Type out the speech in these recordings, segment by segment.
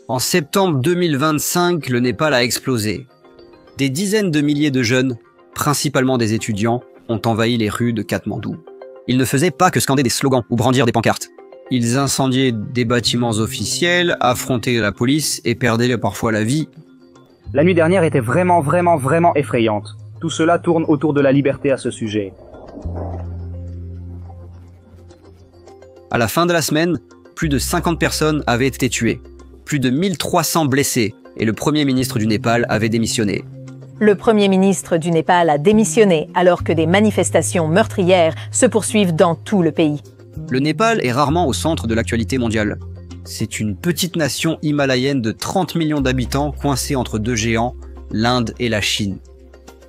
En septembre 2025, le Népal a explosé. Des dizaines de milliers de jeunes, principalement des étudiants, ont envahi les rues de Katmandou. Ils ne faisaient pas que scander des slogans ou brandir des pancartes. Ils incendiaient des bâtiments officiels, affrontaient la police et perdaient parfois la vie. La nuit dernière était vraiment effrayante. Tout cela tourne autour de la liberté à ce sujet. À la fin de la semaine, plus de 50 personnes avaient été tuées, plus de 1300 blessés, et le Premier ministre du Népal avait démissionné. Le Premier ministre du Népal a démissionné alors que des manifestations meurtrières se poursuivent dans tout le pays. Le Népal est rarement au centre de l'actualité mondiale. C'est une petite nation himalayenne de 30 millions d'habitants coincée entre deux géants, l'Inde et la Chine.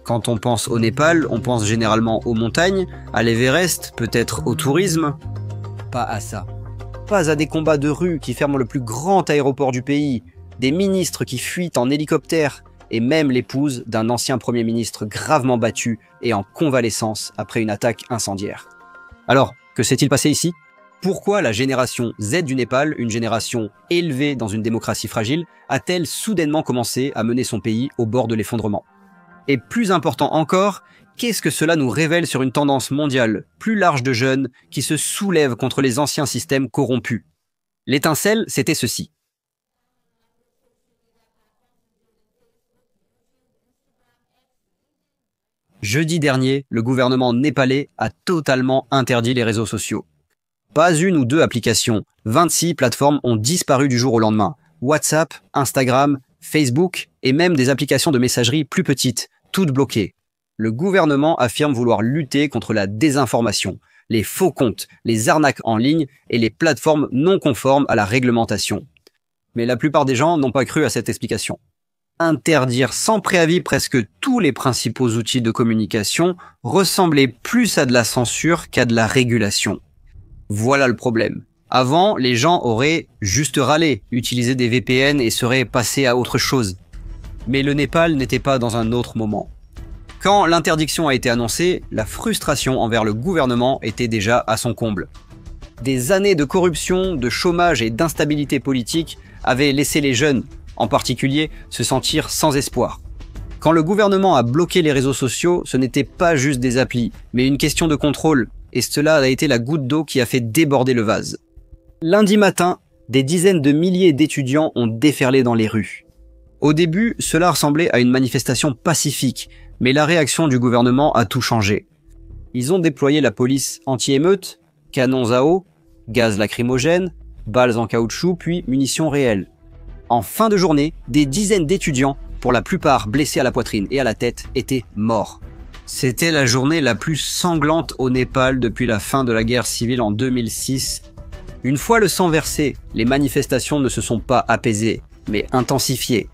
Quand on pense au Népal, on pense généralement aux montagnes, à l'Everest, peut-être au tourisme. Pas à ça. Pas à des combats de rue qui ferment le plus grand aéroport du pays, des ministres qui fuient en hélicoptère, et même l'épouse d'un ancien Premier ministre gravement battu et en convalescence après une attaque incendiaire. Alors, que s'est-il passé ici ? Pourquoi la génération Z du Népal, une génération élevée dans une démocratie fragile, a-t-elle soudainement commencé à mener son pays au bord de l'effondrement ? Et plus important encore, qu'est-ce que cela nous révèle sur une tendance mondiale plus large de jeunes qui se soulèvent contre les anciens systèmes corrompus ? L'étincelle, c'était ceci. Jeudi dernier, le gouvernement népalais a totalement interdit les réseaux sociaux. Pas une ou deux applications, 26 plateformes ont disparu du jour au lendemain. WhatsApp, Instagram, Facebook et même des applications de messagerie plus petites, toutes bloquées. Le gouvernement affirme vouloir lutter contre la désinformation, les faux comptes, les arnaques en ligne et les plateformes non conformes à la réglementation. Mais la plupart des gens n'ont pas cru à cette explication. Interdire sans préavis presque tous les principaux outils de communication ressemblait plus à de la censure qu'à de la régulation. Voilà le problème. Avant, les gens auraient juste râlé, utilisé des VPN et seraient passés à autre chose. Mais le Népal n'était pas dans un autre moment. Quand l'interdiction a été annoncée, la frustration envers le gouvernement était déjà à son comble. Des années de corruption, de chômage et d'instabilité politique avaient laissé les jeunes, en particulier, se sentir sans espoir. Quand le gouvernement a bloqué les réseaux sociaux, ce n'était pas juste des applis, mais une question de contrôle, et cela a été la goutte d'eau qui a fait déborder le vase. Lundi matin, des dizaines de milliers d'étudiants ont déferlé dans les rues. Au début, cela ressemblait à une manifestation pacifique, mais la réaction du gouvernement a tout changé. Ils ont déployé la police anti-émeute, canons à eau, gaz lacrymogène, balles en caoutchouc, puis munitions réelles. En fin de journée, des dizaines d'étudiants, pour la plupart blessés à la poitrine et à la tête, étaient morts. C'était la journée la plus sanglante au Népal depuis la fin de la guerre civile en 2006. Une fois le sang versé, les manifestations ne se sont pas apaisées, mais intensifiées.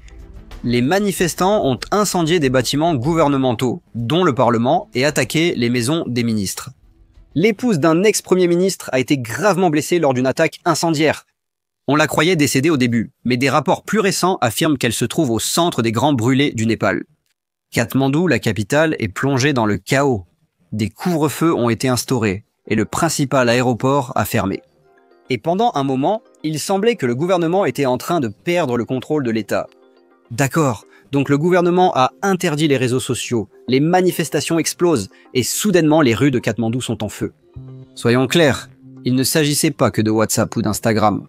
Les manifestants ont incendié des bâtiments gouvernementaux, dont le Parlement, et attaqué les maisons des ministres. L'épouse d'un ex-premier ministre a été gravement blessée lors d'une attaque incendiaire. On la croyait décédée au début, mais des rapports plus récents affirment qu'elle se trouve au centre des grands brûlés du Népal. Katmandou, la capitale, est plongée dans le chaos. Des couvre-feux ont été instaurés, et le principal aéroport a fermé. Et pendant un moment, il semblait que le gouvernement était en train de perdre le contrôle de l'État. D'accord, donc le gouvernement a interdit les réseaux sociaux, les manifestations explosent, et soudainement les rues de Katmandou sont en feu. Soyons clairs, il ne s'agissait pas que de WhatsApp ou d'Instagram.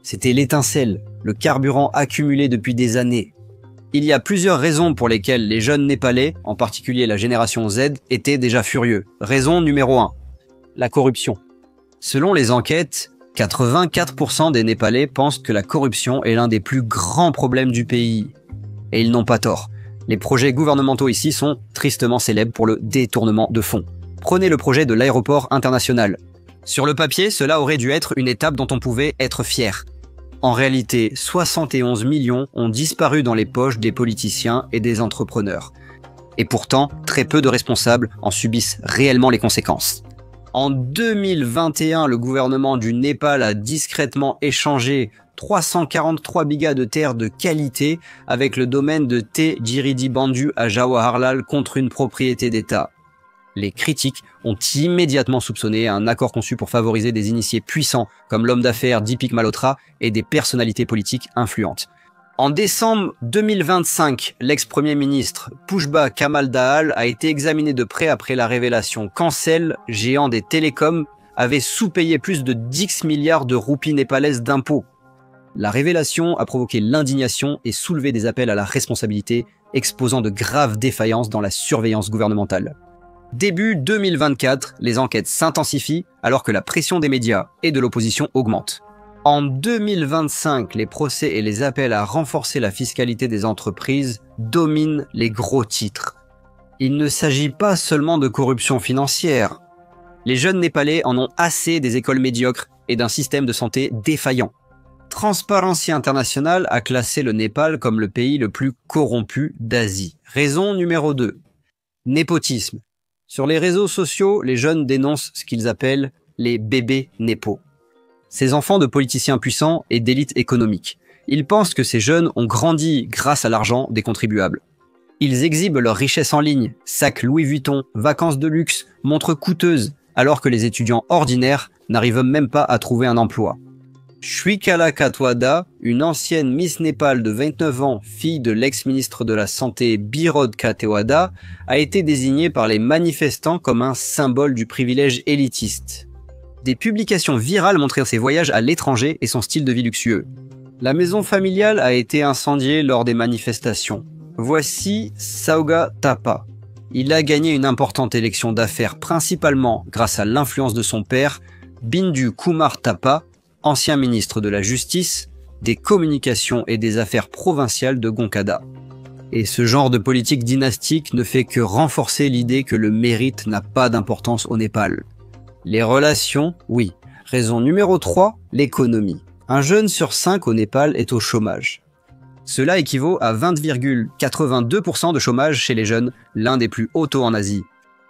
C'était l'étincelle, le carburant accumulé depuis des années. Il y a plusieurs raisons pour lesquelles les jeunes Népalais, en particulier la génération Z, étaient déjà furieux. Raison numéro 1, la corruption. Selon les enquêtes, 84% des Népalais pensent que la corruption est l'un des plus grands problèmes du pays. Et ils n'ont pas tort. Les projets gouvernementaux ici sont tristement célèbres pour le détournement de fonds. Prenez le projet de l'aéroport international. Sur le papier, cela aurait dû être une étape dont on pouvait être fier. En réalité, 71 millions ont disparu dans les poches des politiciens et des entrepreneurs. Et pourtant, très peu de responsables en subissent réellement les conséquences. En 2021, le gouvernement du Népal a discrètement échangé 343 bigas de terre de qualité avec le domaine de T. Giridi Bandu à Jawaharlal contre une propriété d'État. Les critiques ont immédiatement soupçonné un accord conçu pour favoriser des initiés puissants comme l'homme d'affaires Deepak Malhotra et des personnalités politiques influentes. En décembre 2025, l'ex-premier ministre Pushpa Kamal Dahal a été examiné de près après la révélation qu'Ancel, géant des télécoms, avait sous-payé plus de 10 milliards de roupies népalaises d'impôts. La révélation a provoqué l'indignation et soulevé des appels à la responsabilité, exposant de graves défaillances dans la surveillance gouvernementale. Début 2024, les enquêtes s'intensifient alors que la pression des médias et de l'opposition augmente. En 2025, les procès et les appels à renforcer la fiscalité des entreprises dominent les gros titres. Il ne s'agit pas seulement de corruption financière. Les jeunes Népalais en ont assez des écoles médiocres et d'un système de santé défaillant. Transparency International a classé le Népal comme le pays le plus corrompu d'Asie. Raison numéro 2. Népotisme. Sur les réseaux sociaux, les jeunes dénoncent ce qu'ils appellent les bébés népos. Ces enfants de politiciens puissants et d'élite économique. Ils pensent que ces jeunes ont grandi grâce à l'argent des contribuables. Ils exhibent leur richesse en ligne, sacs Louis Vuitton, vacances de luxe, montres coûteuses, alors que les étudiants ordinaires n'arrivent même pas à trouver un emploi. Shwikala Katwada, une ancienne Miss Népal de 29 ans, fille de l'ex-ministre de la Santé Birod Katewada, a été désignée par les manifestants comme un symbole du privilège élitiste. Des publications virales montraient ses voyages à l'étranger et son style de vie luxueux. La maison familiale a été incendiée lors des manifestations. Voici Sauga Thapa. Il a gagné une importante élection d'affaires principalement grâce à l'influence de son père, Bindu Kumar Thapa, ancien ministre de la Justice, des Communications et des Affaires provinciales de Gonkada. Et ce genre de politique dynastique ne fait que renforcer l'idée que le mérite n'a pas d'importance au Népal. Les relations, oui. Raison numéro 3, l'économie. Un jeune sur 5 au Népal est au chômage. Cela équivaut à 20,82% de chômage chez les jeunes, l'un des plus hauts taux en Asie.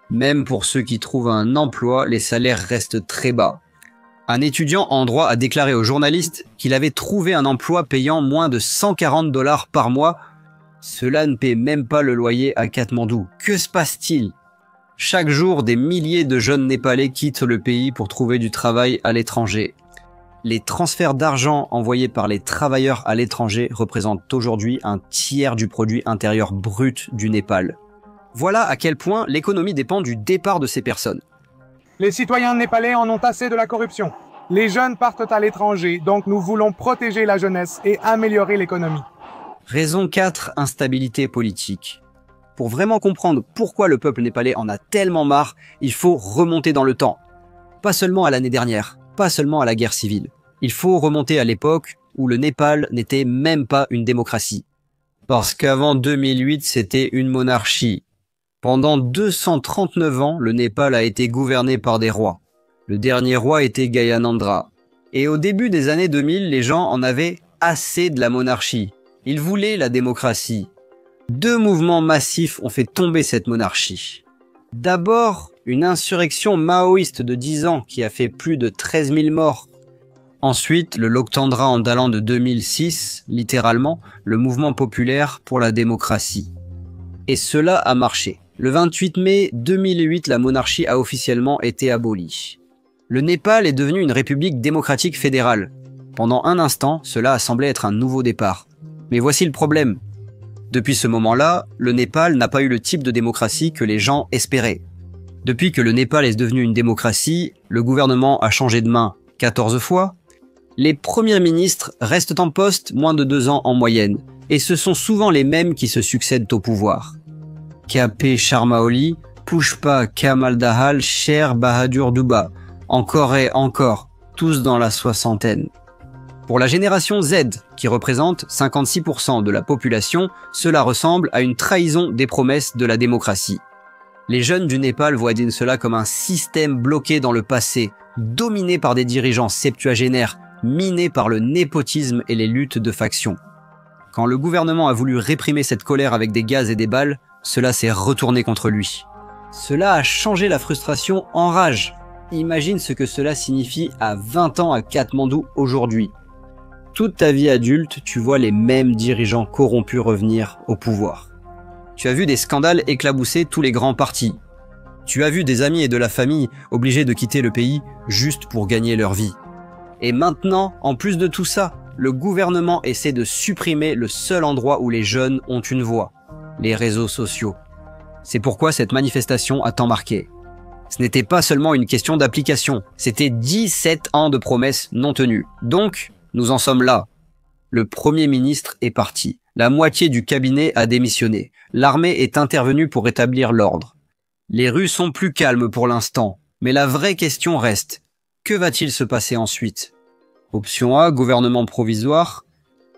Même pour ceux qui trouvent un emploi, les salaires restent très bas. Un étudiant en droit a déclaré aux journalistes qu'il avait trouvé un emploi payant moins de $140 par mois. Cela ne paie même pas le loyer à Katmandou. Que se passe-t-il ? Chaque jour, des milliers de jeunes Népalais quittent le pays pour trouver du travail à l'étranger. Les transferts d'argent envoyés par les travailleurs à l'étranger représentent aujourd'hui un tiers du produit intérieur brut du Népal. Voilà à quel point l'économie dépend du départ de ces personnes. Les citoyens népalais en ont assez de la corruption. Les jeunes partent à l'étranger, donc nous voulons protéger la jeunesse et améliorer l'économie. Raison 4, instabilité politique. Pour vraiment comprendre pourquoi le peuple népalais en a tellement marre, il faut remonter dans le temps. Pas seulement à l'année dernière, pas seulement à la guerre civile. Il faut remonter à l'époque où le Népal n'était même pas une démocratie. Parce qu'avant 2008, c'était une monarchie. Pendant 239 ans, le Népal a été gouverné par des rois. Le dernier roi était Gyanendra. Et au début des années 2000, les gens en avaient assez de la monarchie. Ils voulaient la démocratie. 2 mouvements massifs ont fait tomber cette monarchie. D'abord, une insurrection maoïste de 10 ans qui a fait plus de 13 000 morts. Ensuite, le Loktandra Andalan de 2006, littéralement, le mouvement populaire pour la démocratie. Et cela a marché. Le 28 mai 2008, la monarchie a officiellement été abolie. Le Népal est devenu une république démocratique fédérale. Pendant un instant, cela a semblé être un nouveau départ. Mais voici le problème. Depuis ce moment-là, le Népal n'a pas eu le type de démocratie que les gens espéraient. Depuis que le Népal est devenu une démocratie, le gouvernement a changé de main 14 fois. Les premiers ministres restent en poste moins de 2 ans en moyenne, et ce sont souvent les mêmes qui se succèdent au pouvoir. KP Sharma Oli, Pushpa Kamal Dahal, Sher Bahadur Dubba, encore et encore, tous dans la soixantaine. Pour la génération Z, qui représente 56% de la population, cela ressemble à une trahison des promesses de la démocratie. Les jeunes du Népal voient cela comme un système bloqué dans le passé, dominé par des dirigeants septuagénaires, miné par le népotisme et les luttes de factions. Quand le gouvernement a voulu réprimer cette colère avec des gaz et des balles, cela s'est retourné contre lui. Cela a changé la frustration en rage. Imagine ce que cela signifie à 20 ans à Katmandou aujourd'hui. Toute ta vie adulte, tu vois les mêmes dirigeants corrompus revenir au pouvoir. Tu as vu des scandales éclabousser tous les grands partis. Tu as vu des amis et de la famille obligés de quitter le pays juste pour gagner leur vie. Et maintenant, en plus de tout ça, le gouvernement essaie de supprimer le seul endroit où les jeunes ont une voix, les réseaux sociaux. C'est pourquoi cette manifestation a tant marqué. Ce n'était pas seulement une question d'application, c'était 17 ans de promesses non tenues. Donc, nous en sommes là. Le Premier ministre est parti. La moitié du cabinet a démissionné. L'armée est intervenue pour rétablir l'ordre. Les rues sont plus calmes pour l'instant, mais la vraie question reste. Que va-t-il se passer ensuite? Option A, gouvernement provisoire.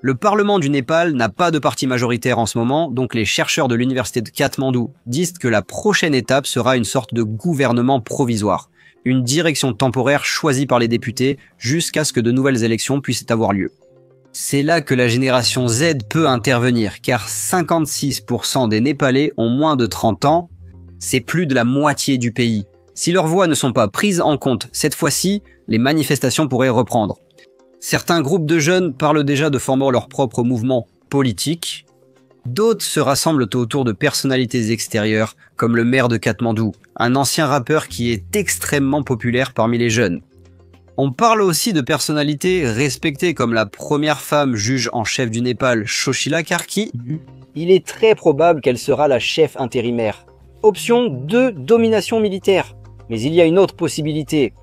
Le Parlement du Népal n'a pas de parti majoritaire en ce moment, donc les chercheurs de l'université de Katmandou disent que la prochaine étape sera une sorte de gouvernement provisoire, une direction temporaire choisie par les députés jusqu'à ce que de nouvelles élections puissent avoir lieu. C'est là que la génération Z peut intervenir, car 56% des Népalais ont moins de 30 ans, c'est plus de la moitié du pays. Si leurs voix ne sont pas prises en compte cette fois-ci, les manifestations pourraient reprendre. Certains groupes de jeunes parlent déjà de former leur propre mouvement politique. D'autres se rassemblent autour de personnalités extérieures, comme le maire de Katmandou, un ancien rappeur qui est extrêmement populaire parmi les jeunes. On parle aussi de personnalités respectées comme la première femme juge en chef du Népal, Shoshila Karki. Il est très probable qu'elle sera la chef intérimaire. Option 2, domination militaire. Mais il y a une autre possibilité.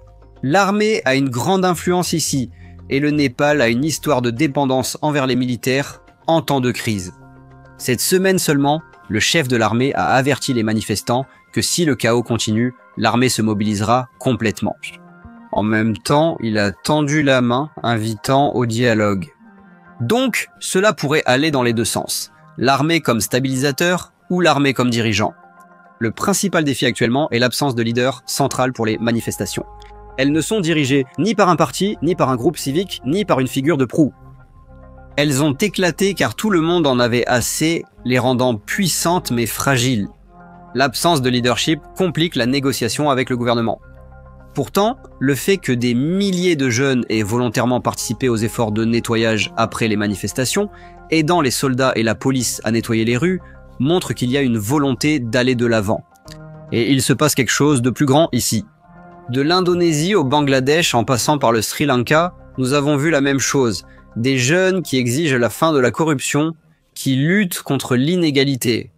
L'armée a une grande influence ici, et le Népal a une histoire de dépendance envers les militaires en temps de crise. Cette semaine seulement, le chef de l'armée a averti les manifestants que si le chaos continue, l'armée se mobilisera complètement. En même temps, il a tendu la main, invitant au dialogue. Donc, cela pourrait aller dans les deux sens. L'armée comme stabilisateur ou l'armée comme dirigeant. Le principal défi actuellement est l'absence de leader central pour les manifestations. Elles ne sont dirigées ni par un parti, ni par un groupe civique, ni par une figure de proue. Elles ont éclaté car tout le monde en avait assez, les rendant puissantes mais fragiles. L'absence de leadership complique la négociation avec le gouvernement. Pourtant, le fait que des milliers de jeunes aient volontairement participé aux efforts de nettoyage après les manifestations, aidant les soldats et la police à nettoyer les rues, montre qu'il y a une volonté d'aller de l'avant. Et il se passe quelque chose de plus grand ici. De l'Indonésie au Bangladesh en passant par le Sri Lanka, nous avons vu la même chose. Des jeunes qui exigent la fin de la corruption, qui luttent contre l'inégalité.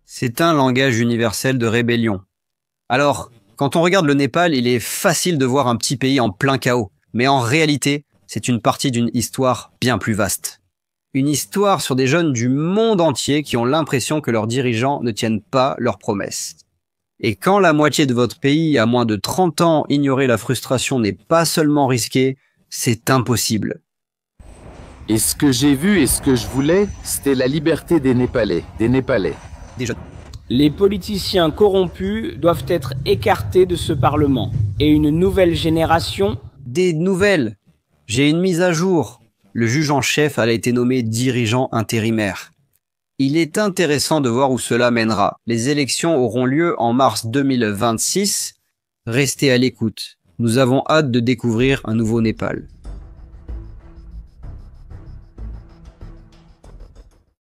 C'est un langage universel de rébellion. Alors, quand on regarde le Népal, il est facile de voir un petit pays en plein chaos. Mais en réalité, c'est une partie d'une histoire bien plus vaste. Une histoire sur des jeunes du monde entier qui ont l'impression que leurs dirigeants ne tiennent pas leurs promesses. Et quand la moitié de votre pays a moins de 30 ans, ignorer la frustration n'est pas seulement risqué, c'est impossible. Et ce que j'ai vu et ce que je voulais, c'était la liberté des Népalais. Des jeunes. Les politiciens corrompus doivent être écartés de ce Parlement. Et une nouvelle génération... Des nouvelles. J'ai une mise à jour. Le juge en chef a été nommé dirigeant intérimaire. Il est intéressant de voir où cela mènera. Les élections auront lieu en mars 2026. Restez à l'écoute. Nous avons hâte de découvrir un nouveau Népal.